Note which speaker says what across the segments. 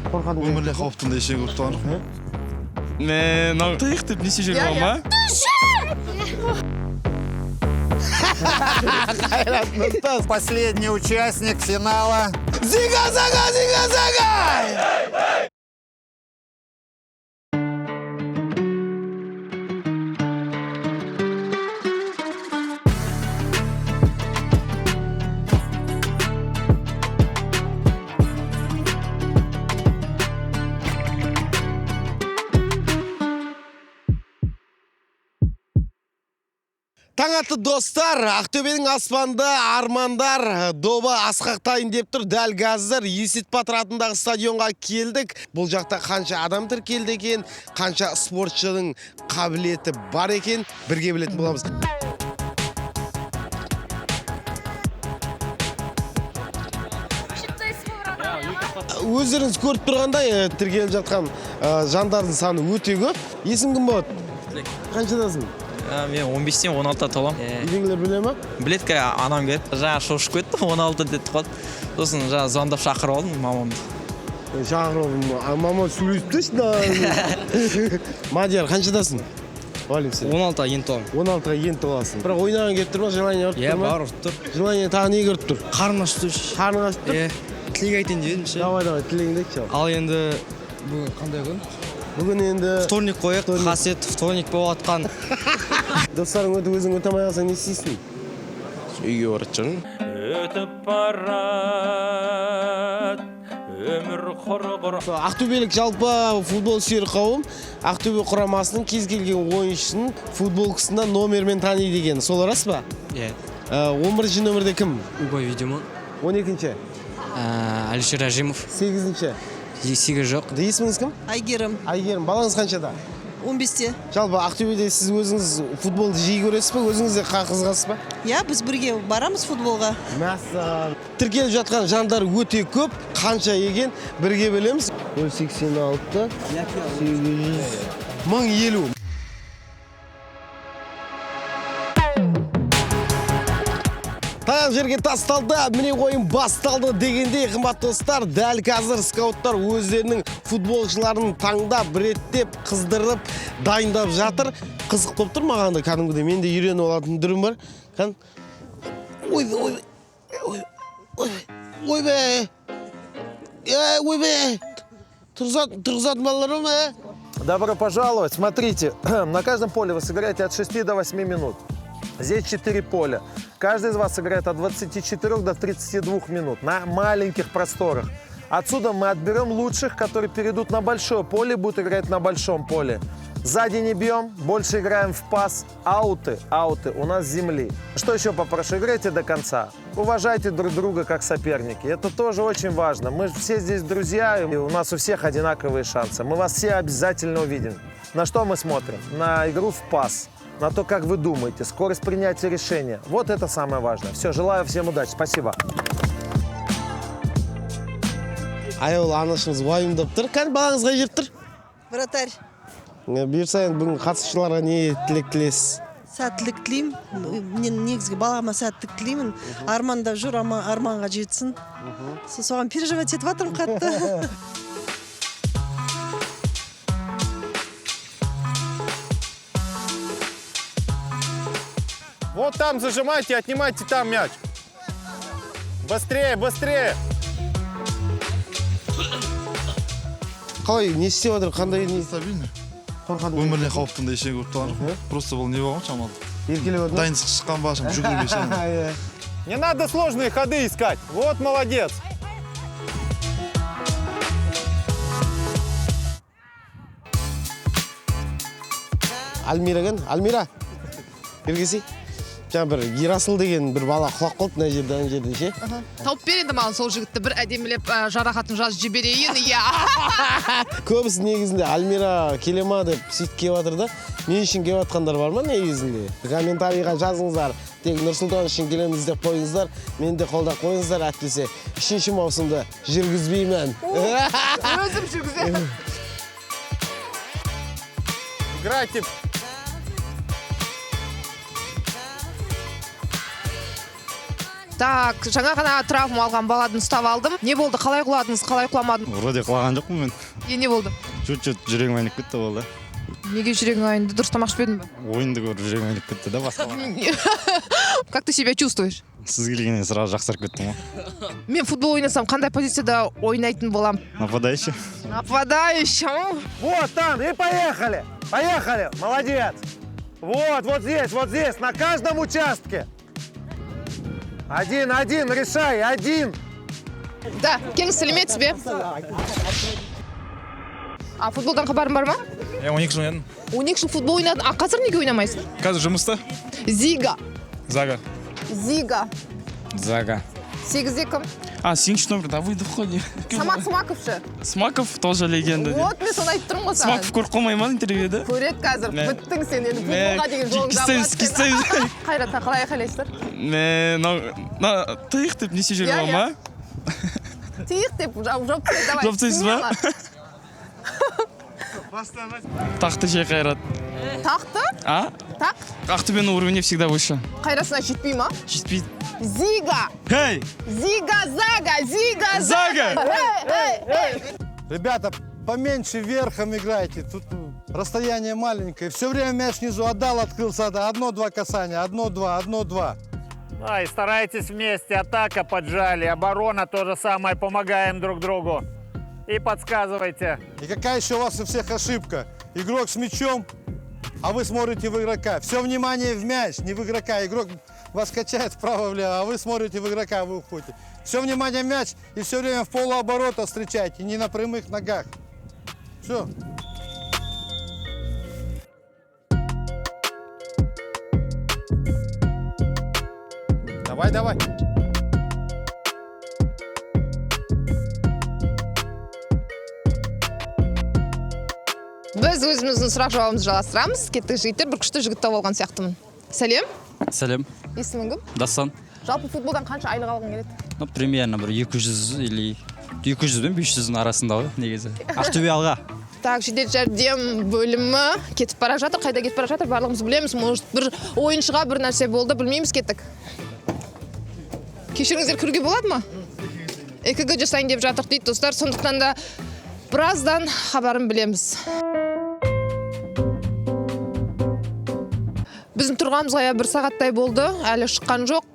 Speaker 1: Өмірлі қауіптің ешен көріп тұрған.
Speaker 2: Мен тыйық деп несе жүрген ма?
Speaker 3: Последний участник финала.
Speaker 4: Зига-зага, зига-зага! Таң атты достар, Ақтөбенің аспанда армандар добы асқақтайын деп тұр. Дәл қазір Есет Батыр атындағы стадионға келдік. Бұл жақта қанша адам тіркелді екен, қанша спортшының қабілеті бар екен, бірге білетін боламыз. Өздеріңіз көріп тұрғандай, тіркеліп жатқан жандардың саны өте көп. Есің кім болады? Қаншадасың?
Speaker 2: Мен 15-тен 16-та толам.
Speaker 4: Үйдегілер біле ма?
Speaker 2: Біледі ка, анам келді. Жаңа шошып кетті, 16 деді қойды. Сосын жаңа звондап шақырып алдым мамамды.
Speaker 4: Шақырып алдым, мама сөйлесіп тұршы. Мадияр, қаншадасың?
Speaker 2: 16-та енді толам.
Speaker 4: 16-ға енді толасың. Бірақ ойнаған келіп тұр ма, желание ұрып тұр ма?
Speaker 2: Бар ұрып тұр.
Speaker 4: Желание тағы не көріп тұр?
Speaker 2: Қарны ашып тұр.
Speaker 4: Қарның ашып тұр?
Speaker 2: Тілек айтайын дедім ше.
Speaker 4: Давай, тілегіңді айтшы.
Speaker 2: Ал енді бүгін қандай күн?
Speaker 4: Бүгін енді...
Speaker 2: Вторник қойық, қасет вторник болып атқан.
Speaker 4: Достарың өтіп өзің өте алмай қалсаң не істейсің? Үйге барып жүрмін.
Speaker 5: Өтіп барат өмір құрғыр.
Speaker 4: Ақтөбелік жалпы футбол сүйер қауым Ақтөбе құрамасының кез келген ойыншысын футболкасында номермен таниды екен. Сол рас па?
Speaker 2: Иә.
Speaker 4: 11-ші нөмірде кім?
Speaker 2: Угой видимо.
Speaker 4: 12-ші?
Speaker 2: Алишер Ажимов.
Speaker 4: 8-ші?
Speaker 2: 8 жоқ.
Speaker 4: Есіміңіз кім?
Speaker 6: Айгерім.
Speaker 4: Айгерім, балаңыз қаншада?
Speaker 6: 15-те.
Speaker 4: Жалпы Ақтөбеде сіз өзіңіз футболды жиі көресіз ба? Өзіңіз де қызығасыз ба?
Speaker 6: Я, біз бірге барамыз футболға.
Speaker 4: Мәссаған. Тіркеліп жатқан жандар өте көп. Қанша екен? Бірге білеміз. 86, 800, 1050. Таяқ жерге тасталды, міне ойын басталды дегенде, қымбат достар, дәл қазір скауттар өздерінің футболшыларын таңдап, реттеп, қыздырып, дайындап жатыр. Қызық болып тұр маған да кәдімгідей, мен де үйреніп алатын түрім бар. Ойбе, тұрғызатын балалар ма?
Speaker 3: Добро пожаловать. Смотрите, на каждом поле вы сыграете от 6 до 8 минут. Здесь 4 поля. Каждый из вас сыграет от 24 до 32 минут на маленьких просторах. Отсюда мы отберем лучших, которые перейдут на большое поле и будут играть на большом поле. Сзади не бьем, больше играем в пас. Ауты у нас с земли. Что еще попрошу? Играйте до конца. Уважайте друг друга как соперники. Это тоже очень важно. Мы все здесь друзья, и у нас у всех одинаковые шансы. Мы вас все обязательно увидим. На что мы смотрим? На игру в пас. На то, как вы думаете, скорость принятия решения. Вот это самое важное. Все, желаю всем удачи. Спасибо.
Speaker 4: Айол, анашымыз уайымдап тұр. Кән балаңызға жеріп тұр?
Speaker 6: Вратарь,
Speaker 4: Бұйырса енді бүгін қатысушыларға не тілек тілесіз?
Speaker 6: сәттілік тілеймін. Мен негізгі балама сәттілік тілеймін. Армандап жүр, арманға жетсін. Соған переживать етіп жатырмын қатты.
Speaker 3: Вот там зажимайте, отнимайте там мяч. Быстрее, быстрее.
Speaker 4: Қалай, не істеп жатыр, қандай не?
Speaker 1: Стабильный.
Speaker 4: Қорқады.
Speaker 1: Өмірлі қауіптің ешен көріп тұрған. Просто бұл не болған шамалы.
Speaker 4: Еркелеп отыр.
Speaker 1: Дайындық шыққан ба, шам жүгіріп ешен.
Speaker 3: Не надо сложные ходы искать. Вот молодец.
Speaker 4: Альмира кән? Альмира, бергесі. Жаңа бір Ерасыл деген бір бала құлақ қалды мына жерде, ана жерде ше.
Speaker 7: Тауып бер енді маған сол жігітті бір әдемілеп жарақатын жазып жіберейін, иә.
Speaker 4: Көбісі негізінде Альмира келе ма деп сөйтіп келіп жатыр да. Мен үшін келіп жатқандар бар ма негізінде? Комментарийға жазыңыздар. Тек Нұрсұлтан үшін келеміз деп қойыңыздар. Мен де қолдап қойыңыздар, әйтпесе 3-ші маусымды жүргізбеймін.
Speaker 7: Өзім жүргіземін.
Speaker 3: Играйте.
Speaker 7: Так, жаңа ғана травма алған баланы ұстап алдым. Не болды, қалай құладыңыз, қалай құламадың?
Speaker 8: Вроде құлаған жоқпын мен.
Speaker 7: Не болды?
Speaker 8: Чуть-чуть жүрегім айнып кетті болды.
Speaker 7: Неге жүрегің айнды, дұрыс тамақ ішпедің бе?
Speaker 8: Ойынды көріп жүрегім айнып кетті да басқа.
Speaker 7: Как ты себя чувствуешь?
Speaker 8: Сіз келгеннен сразу жақсарып кеттім ғой.
Speaker 7: Мен футбол ойнасам, қандай позицияда ойнайтын болам?
Speaker 8: Нападающий.
Speaker 7: Нападающий.
Speaker 3: Вот там, и поехали. Поехали, молодец. Вот здесь, на каждом участке. Один, решай, один.
Speaker 7: Да, келіңіз сәлеметсіз бе? А футболдан хабарың бар ма?
Speaker 1: 12 жыл едім.
Speaker 7: 12 жыл футбол ойнадың, а қазір неге ойнамайсың?
Speaker 1: Қазір жұмыста.
Speaker 7: Зига.
Speaker 1: Зага.
Speaker 7: Зига.
Speaker 9: Зага.
Speaker 7: 8-де кім?
Speaker 9: А, 7 номер, Давыдов қой.
Speaker 7: Самат Смаков ше?
Speaker 9: Смаков тоже легенда.
Speaker 7: Вот, мен соны айтып тұрмын ғой саған.
Speaker 9: Смаков көріп қалмай ма интервьюді?
Speaker 7: Көреді қазір, біттің сен енді футболға деген жолың
Speaker 9: Кестейміз.
Speaker 7: Қайрат, қалай айқайлайсыздар?
Speaker 9: Тыйық деп несе жүрген ма?
Speaker 7: Тиық деп, жауып давай.
Speaker 9: Жауып тастайсыз ба? Тақты жей Қайрат.
Speaker 7: Тақты?
Speaker 9: А?
Speaker 7: Так?
Speaker 9: Ақтөбенің уровне всегда выше.
Speaker 7: Қайрасына жетпей ма?
Speaker 9: Жетпейді.
Speaker 7: Зига!
Speaker 9: Хей!
Speaker 7: Зига, Зага!
Speaker 9: Зага!
Speaker 10: Ребята, поменьше верхом играйте. Тут расстояние маленькое. Все время мяч внизу отдал, открылся. 1-2 касания. 1-2, 1-2.
Speaker 11: Да, и старайтесь вместе. Атака поджали, оборона то же самое. Помогаем друг другу. И подсказывайте.
Speaker 10: И какая еще у вас у всех ошибка? Игрок с мячом, а вы смотрите в игрока. Все внимание в мяч, не в игрока. Игрок вас качает вправо-влево, а вы смотрите в игрока, вы уходите. Все внимание в мяч и все время в полуоборота встречайте, не на прямых ногах. Все. Давай.
Speaker 7: Біз өзіміздің сұрақ жауабымызды жалғастырамыз. Кеттік жігіттер, бір күшті жігіт тауып алған сияқтымын. Сәлем.
Speaker 8: Сәлем.
Speaker 7: Есімің кім?
Speaker 8: Дастан.
Speaker 7: Жалпы футболдан қанша айлық алғың келеді?
Speaker 8: Примерно бір 200 или 200 бен 500-дің арасында ғой негізі. Ақтөбе алға.
Speaker 7: Так, жедел жәрдем бөлімі кетіп бара жатыр. Қайда кетіп бара жатыр? Барлығымыз білеміз. Может, бір ойыншыға бір нәрсе болды, білмейміз, кеттік. Кешіріңіздер, кіруге болады ма? ЭКГ жасайын деп жатыр дейді достар. Сондықтан да біраздан хабарын білеміз. Біздің тұрғанымызға бір сағаттай болды. Әлі шыққан жоқ.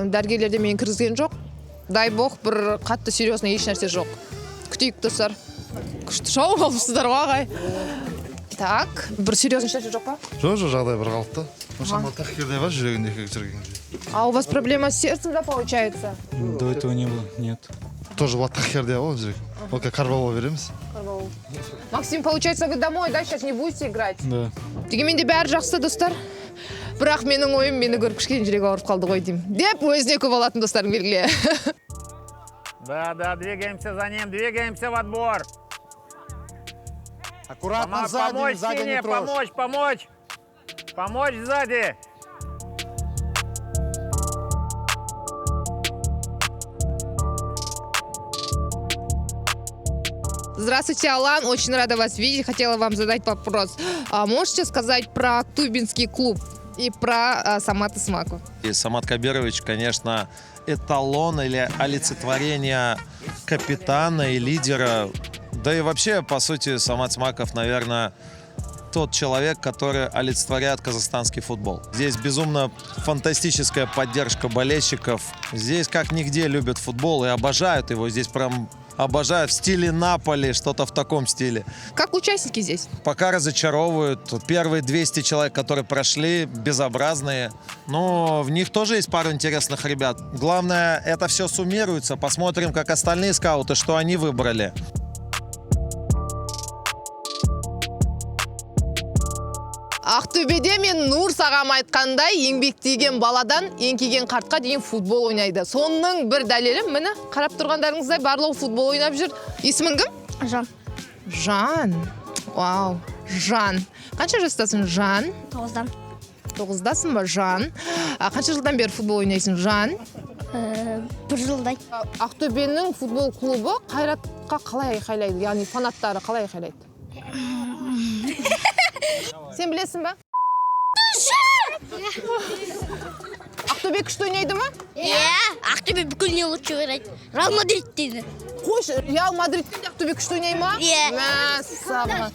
Speaker 7: Дәрігерлерде мен кіргізген жоқ. Дай бог, бір қатты серьезный еш нәрсе жоқ. Күтейік достар. Күшті шоу алыпсыздар ғой ағай. Так, бір серьезный нәрсе жоқ па?
Speaker 1: Жоқ, жағдай бір қалыпты. Шамал тахкирде бар, жүрегінде жүргенде.
Speaker 7: А у вас проблема с сердцем, да, получается?
Speaker 8: До этого не было, нет.
Speaker 1: Тоже вот тахкирде ғой жүрек. Ока карбалова береміз.
Speaker 7: Максим, получается, вы домой, да, сейчас не будете играть?
Speaker 8: Да.
Speaker 7: Дегенмен де бәрі жақсы достар. Бірақ менің ойым мені көріп кішкене жүрегі ауырып қалды ғой деймін. Деп өзіне көп алатын достарым белгіле.
Speaker 11: Да, двигаемся за ним, двигаемся в отбор.
Speaker 10: Аккуратно сзади,
Speaker 11: Помочь
Speaker 10: сзади
Speaker 11: Сине,
Speaker 10: не трожь.
Speaker 11: помочь. Помочь сзади.
Speaker 7: Здравствуйте, Алан. Очень рада вас видеть. Хотела вам задать вопрос. Можете сказать про Актубинский клуб и про Самата Смаку?
Speaker 12: И Самат Кабирович, конечно, эталон или олицетворение капитана и лидера. Да и вообще, по сути, Самат Смаков, наверное, тот человек, который олицетворяет казахстанский футбол. Здесь безумно фантастическая поддержка болельщиков. Здесь как нигде любят футбол и обожают его. Здесь прям обожают в стиле Наполи, что-то в таком стиле.
Speaker 7: Как участники здесь?
Speaker 12: Пока разочаровывают. Первые 200 человек, которые прошли, безобразные. Но в них тоже есть пару интересных ребят. Главное, это все суммируется. Посмотрим, как остальные скауты, что они выбрали.
Speaker 7: Ақтөбеде мен Нур сағам айтқандай, еңбектеген баладан еңкейген қартқа дейін футбол ойнайды. Сонның бір дәлелі, міне, қарап тұрғандарыңыздай барлығы футбол ойнап жүр. Есімің кім?
Speaker 13: Жан.
Speaker 7: Жан. Вау, Жан. Қанша жастасың, Жан?
Speaker 13: 9-дан.
Speaker 7: 9-дасың ба, Жан? Қанша жылдан бері футбол ойнайсың, Жан?
Speaker 13: 1 жылдай.
Speaker 7: Ақтөбенің футбол клубы Қайратқа қалай айқайлайды? Яғни фанаттары қалай айқайлайды? Сен білесің ба? Ақтөбе күшті ойнайды ма?
Speaker 13: Иә, Ақтөбе бүкіліне лучше играет. Реал Мадрид дейді.
Speaker 7: Қойшы, Реал Мадридтен Ақтөбе күшті ойнай ма?
Speaker 13: Иә.
Speaker 7: Мәссаған.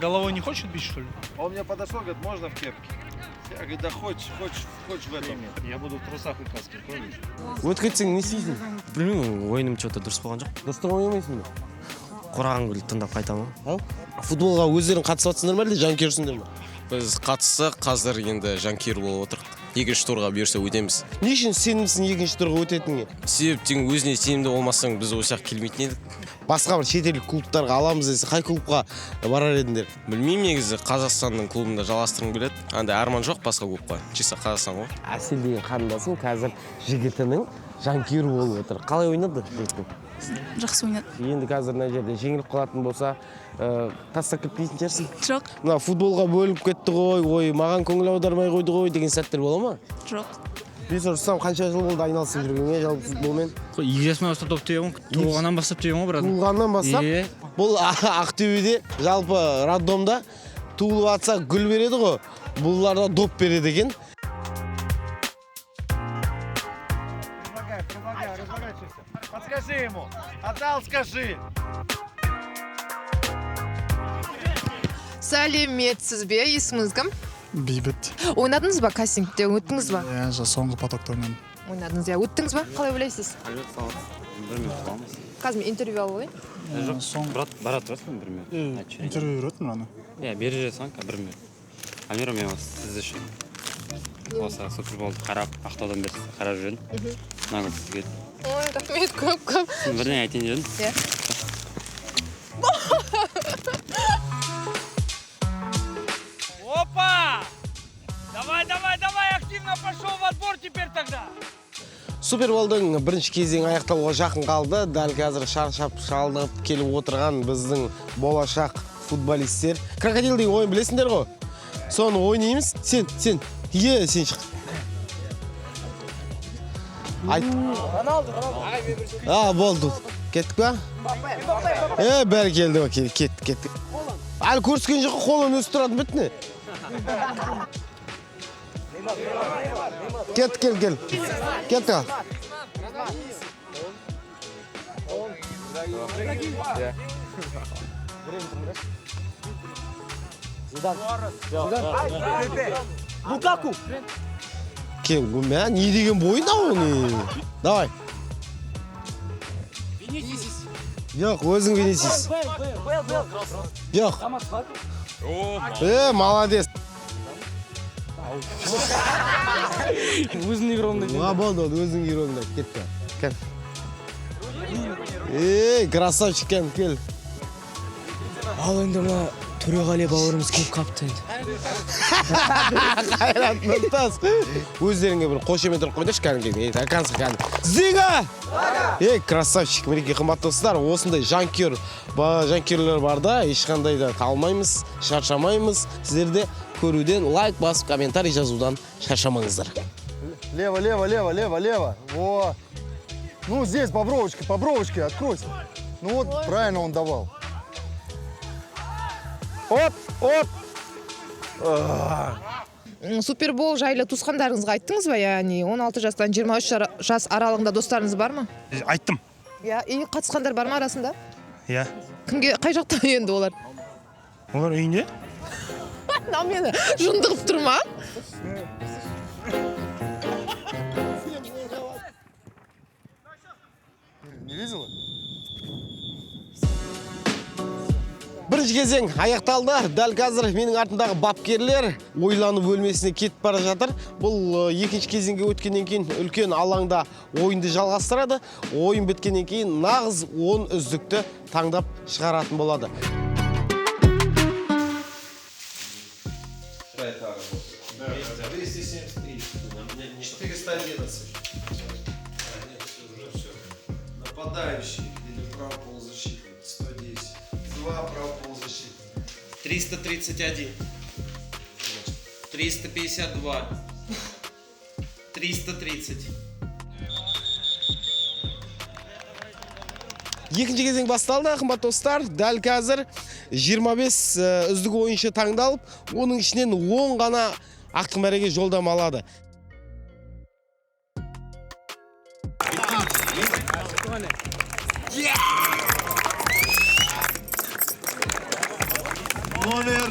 Speaker 9: Головой не хочет бить, что ли?
Speaker 12: Он мне подошел, говорит, можно в кепке? Я говорю, да хочешь в этом.
Speaker 9: Я буду в трусах и каске, помнишь?
Speaker 4: Өтіп кетсең не істейсің?
Speaker 14: Білмеймін, ойыным что-то дұрыс болған жоқ.
Speaker 4: Дұрыстық ойнамайсың ба?
Speaker 14: Қораған күлді тыңдап қайтамын.
Speaker 4: Футболға өздерің қатысып жатсыңдар ма әлде жанкүйерсіңдер ма?
Speaker 15: Біз қатыстық, қазір енді жанкүйер болып отырық. Екінші турға бұйырса өтеміз.
Speaker 4: Не үшін сенімсің екінші турға өтетінге?
Speaker 15: Себептен өзіне сенімді болмасаң біз осы жаққа келмейтін едік.
Speaker 4: Басқа бір шетелдік клубтарға аламыз десе, қай клубқа барар едіңдер?
Speaker 15: Білмеймін, негізі Қазақстанның клубында жалғастырғым келеді. Андай арман жоқ басқа клубқа. Чисто Қазақстан ғой.
Speaker 4: Әсел деген қарындасым қазір жігітінің жанкүйері болып отыр. Қалай ойнады жігіттің?
Speaker 16: Жақсы ойнады.
Speaker 4: Енді қазір мына жерде жеңіліп қалатын болса, тастап кетпейтін шығарсың?
Speaker 16: Жоқ.
Speaker 4: Мына футболға бөлініп кетті ғой, ой, маған көңіл аудармай қойды ғой деген сәттер бола ма?
Speaker 16: Жоқ.
Speaker 4: Бес ұрсам, қанша жыл болды айналысып жүргенге жалпы футболмен?
Speaker 9: Егесімен бастап топ деген ғой, туылғаннан бастап деген ғой, брат.
Speaker 4: Туылғаннан бастап? Бұл Ақтөбеде, жалпы роддомда туылып атса гүл береді ғой, бұларда доп береді екен.
Speaker 1: Подскажи ему. Отдал, скажи.
Speaker 7: Сәлеметсіз бе, есіміңіз кім?
Speaker 9: Бейбіт.
Speaker 7: Ойнадыңыз ба кастингте, өттіңіз ба?
Speaker 9: Иә, соңғы потокта ойнадым.
Speaker 7: Ойнадыңыз, иә, өттіңіз ба? Қалай ойлайсыз?
Speaker 8: Бір минут қаламыз.
Speaker 7: Қазір мен интервью алып алайын.
Speaker 8: Жоқ, барат тұрасың бір минут.
Speaker 9: Интервью беретін аны.
Speaker 8: Иә, бері жатсаң, бір минут. Амира, мен сізді үшін. Осы суперболды қарап, ақтаудан бері қарап жүрдім. Мына көріп сізге.
Speaker 7: Ой, рахмет, көп.
Speaker 8: Бірден айтайын жүрдім.
Speaker 7: Иә.
Speaker 5: Опа! Давай, активно пошел в отбор теперь тогда.
Speaker 4: Суперболдың бірінші кезеңі аяқталуға жақын қалды. Дәл қазір шаршап шалынып келіп отырған біздің болашақ футболисттер. Крокодил деген ойын білесіңдер ғой? Соны ойнаймыз. Сен. Сен шық. Айт. Болды. Кеттік ба? Бәрі келді ба? Кеттік. Әлі көрскен жоқ, қолын өсіп тұратын бітіне. Кел. Кеттік ал.
Speaker 5: Лукаку.
Speaker 4: Кел, мә, не деген бойын ау, Давай. Жоқ, өзің Венисис. Жоқ. Молодец.
Speaker 9: Өзің игромда.
Speaker 4: Болды, өзің игромда. Кел. Красавчик, кел.
Speaker 14: Ал енді мына Төреғали бауырымыз келіп қапты енді.
Speaker 4: Қайрат Нұртас. Өздеріңе бір қошемет ұрып қойдыршы кәдімгі. Зига! Красавчик, мінеке қымбатты достар. Осындай жанкүйерлер барда, ешқандай да қалмаймыз, шаршамаймыз. Сіздерде көруден лайк басып, комментарий жазудан шаршамаңыздар.
Speaker 10: Лево. Во. Ну, здесь по бровочке, откройся. Ну вот, правильно он давал.
Speaker 4: Оп!
Speaker 7: Супербол жайлы туысқандарыңызға айттыңыз ба? Яғни 16 жастан 23 жас аралығында достарыңыз бар ма?
Speaker 9: Айттым.
Speaker 7: Қатысқандар бар ма арасында?
Speaker 9: Иә.
Speaker 7: Кімге, қай жақта енді олар?
Speaker 9: Олар үйінде?
Speaker 7: Мені жындығып тұр ма?
Speaker 10: Не видела?
Speaker 4: Бірінші кезең аяқталды. Дәл қазір менің артындағы бапкерлер ойлану бөлмесіне кетіп бара жатыр. Бұл екінші кезеңге өткеннен кейін үлкен алаңда ойынды жалғастырады. Ойын біткеннен кейін нағыз 10 үздікті таңдап шығаратын болады.
Speaker 12: Нападающий или правый полузащитник 110. 2 правый полузащитник. 331. 352. 330.
Speaker 4: Екінші кезең басталды, қымбат достар. Дәл қазір 25 үздік ойыншы таңдалып, оның ішінен 10 ғана ақтық мәреге жолдама алады.
Speaker 16: Номер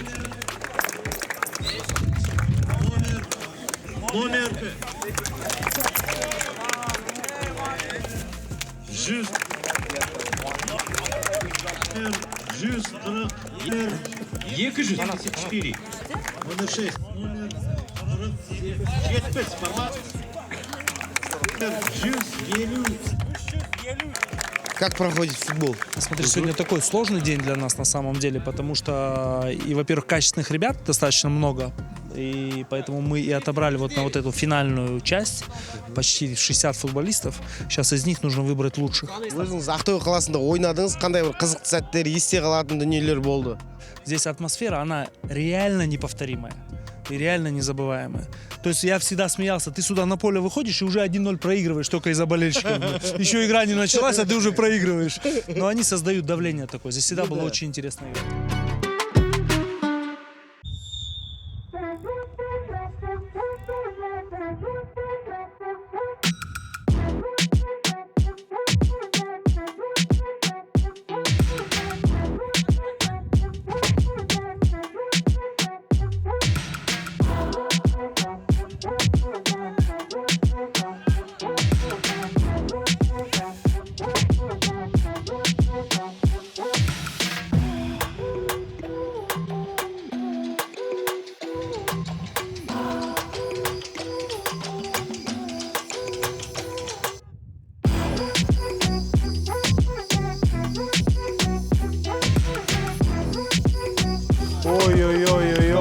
Speaker 16: 274. Номер 6. Номер 75. Формат. 150.
Speaker 4: Как проходит футбол?
Speaker 17: Смотри, сегодня такой сложный день для нас на самом деле, потому что, и, во-первых, качественных ребят достаточно много, и поэтому мы и отобрали вот на вот эту финальную часть почти 60 футболистов. Сейчас из них нужно выбрать лучших.
Speaker 4: Өзіңіз Ақтөбе қаласында ойнадыңыз, қандай бір қызықты сәттер, есте қалатын дүниелер болды?
Speaker 17: Здесь атмосфера, она реально неповторимая и реально незабываемая. То есть я всегда смеялся, ты сюда на поле выходишь и уже 1-0 проигрываешь только из-за болельщиков. Еще игра не началась, а ты уже проигрываешь. Но они создают давление такое. Здесь всегда было очень интересно играть.
Speaker 10: Ой-ой-ой-ой-ой.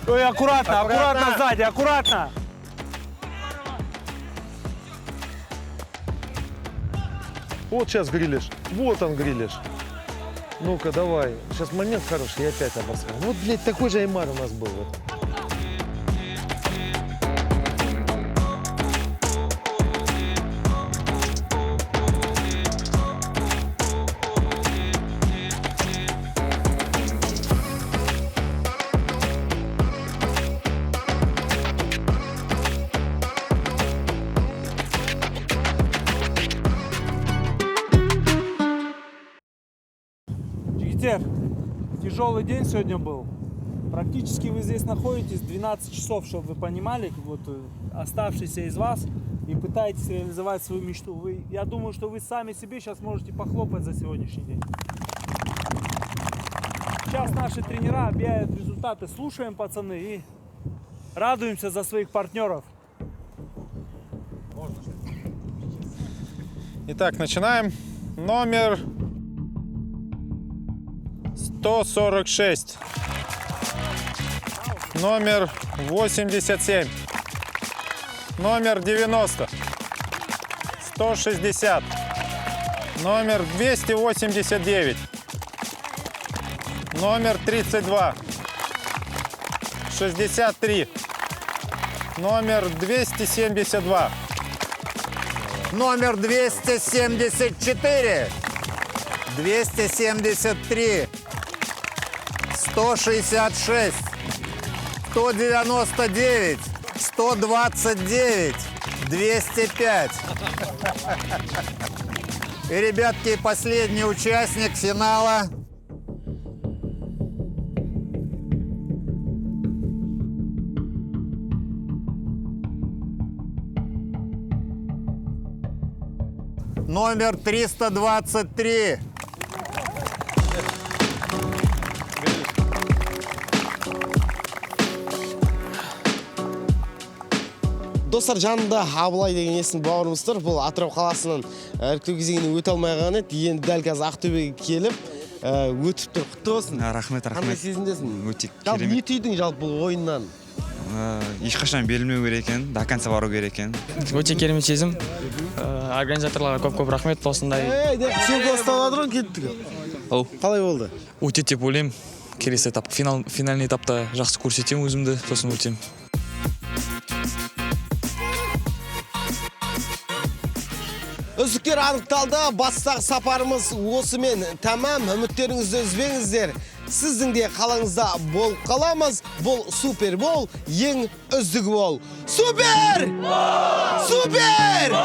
Speaker 5: Ой, аккуратно, аккуратно сзади, аккуратно.
Speaker 3: Вот сейчас грилиш. Вот он грилиш. Ну-ка, давай. Сейчас момент хороший, я опять обосрал. Вот, блядь, такой же Аймар у нас был. Вот.
Speaker 17: Жигитер, тяжелый день сегодня был. Практически вы здесь находитесь 12 часов, чтобы вы понимали, вот оставшиеся из вас, и пытаетесь реализовать свою мечту. Я думаю, что вы сами себе сейчас можете похлопать за сегодняшний день. Сейчас наши тренера объявят результаты. Слушаем, пацаны, и радуемся за своих партнеров.
Speaker 10: Итак, начинаем. Номер 146. Номер 87. Номер 90. 160. Номер 289. Номер 32. 63. Номер 272.
Speaker 11: Номер 274, 273, 166, 199, 129, 205, И, ребятки, последний участник финала. Номер 323.
Speaker 4: Достар, жанында Абылай деген есім бауырымыз тұр. Бұл Атырау қаласының іріктеу кезеңіне өте алмаған еді. Енді дәл қазір Ақтөбеге келіп, өтіп тұр. Құтты болсын.
Speaker 18: Рахмет, рахмет.
Speaker 4: Қандай сезімдесің?
Speaker 18: Өте
Speaker 4: Жалпы не
Speaker 18: керемет.
Speaker 4: түйдің жалпы бұл ойыннан?
Speaker 18: Ешқашан берілмеу керек екен, до конца бару керек екен.
Speaker 2: Өте керемет сезім. Организаторларға көп рахмет осындай.
Speaker 4: Сен басталады ғой кеттік. Қалай болды?
Speaker 2: Өте деп ойлаймын. Келесі этап, финальный этапта жақсы көрсетемін өзімді, сосын өтемін.
Speaker 4: Үздіктер анықталды. Бастағы сапарымыз осымен тәмам. Үміттеріңізді үзбеңіздер. Сіздің де қалаңызда болып қаламыз. Бұл Супербол, ең үздігі бол. Супер! Супер!